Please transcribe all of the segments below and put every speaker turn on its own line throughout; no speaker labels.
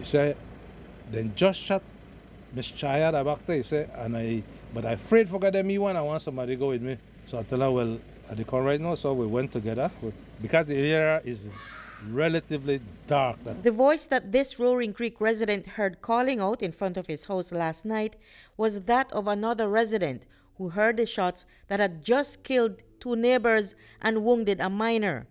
He said, then just shot Miss Chaya back there. He said, but I afraid forget them me one. I want somebody to go with me. So I tell her, well, at the corner right now, so we went together because the area is relatively dark.
The voice that this Roaring Creek resident heard calling out in front of his house last night was that of another resident who heard the shots that had just killed 2 neighbors and wounded a minor.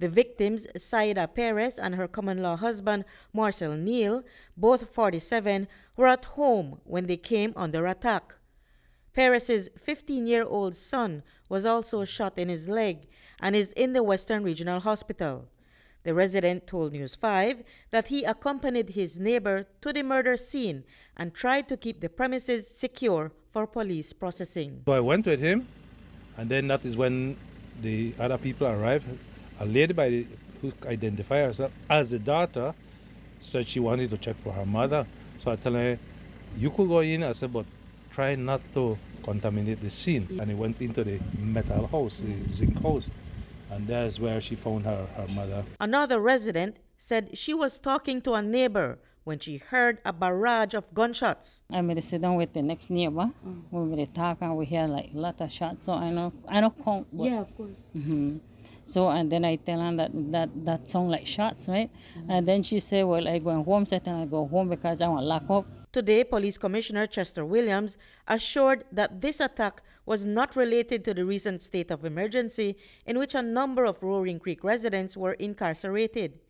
The victims, Saida Perez and her common-law husband, Morcel Neal, both 47, were at home when they came under attack. Perez's 15-year-old son was also shot in his leg and is in the Western Regional Hospital. The resident told News 5 that he accompanied his neighbor to the murder scene and tried to keep the premises secure for police processing.
So I went with him, and then that is when the other people arrived. A lady who identified herself as the daughter said she wanted to check for her mother. So I told her, you could go in. I said, but try not to contaminate the scene. And he went into the metal house, the zinc house, and that's where she found her mother.
Another resident said she was talking to a neighbor when she heard a barrage of gunshots.
I made sit down with the next neighbor. When we talk and we hear like a lot of shots, so I know count. But,
yeah, of course.
So, and then I tell her that sound like shots, right? And then she say, well, I go home. So I tell her I go home because I want lock up.
Today, Police Commissioner Chester Williams assured that this attack was not related to the recent state of emergency in which a number of Roaring Creek residents were incarcerated.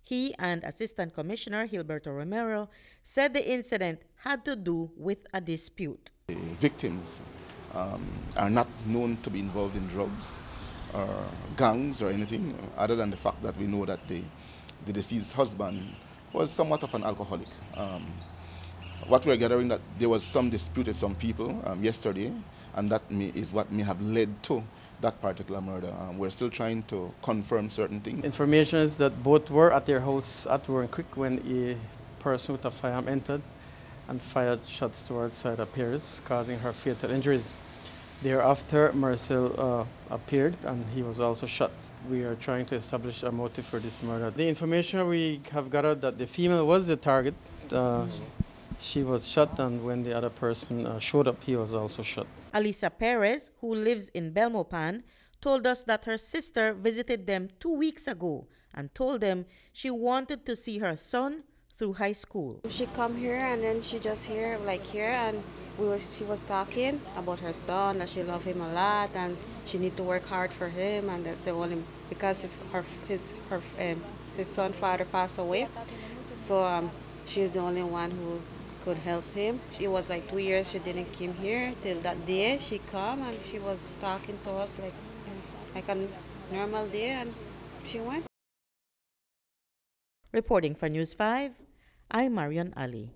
He and Assistant Commissioner Gilberto Romero said the incident had to do with a dispute.
The victims are not known to be involved in drugs or gangs or anything, other than the fact that we know that the deceased husband was somewhat of an alcoholic. What we're gathering that there was some dispute with some people yesterday, and that is what may have led to that particular murder. We're still trying to confirm certain things.
Information is that both were at their house at Roaring Creek when a person with a firearm entered and fired shots towards Saida Perez, causing her fatal injuries. Thereafter, Morcel appeared and he was also shot. We are trying to establish a motive for this murder. The information we have gathered that the female was the target. She was shot, and when the other person showed up, he was also shot.
Alisa Perez, who lives in Belmopan, told us that her sister visited them 2 weeks ago and told them she wanted to see her son through high school.
She come here and then she just here and she was talking about her son, that she loved him a lot and she need to work hard for him, and that's the only because his son father passed away, so she's the only one who could help him. She was like 2 years she didn't come here till that day she come and she was talking to us like a normal day, and she went.
Reporting for News 5, I'm Marion Ali.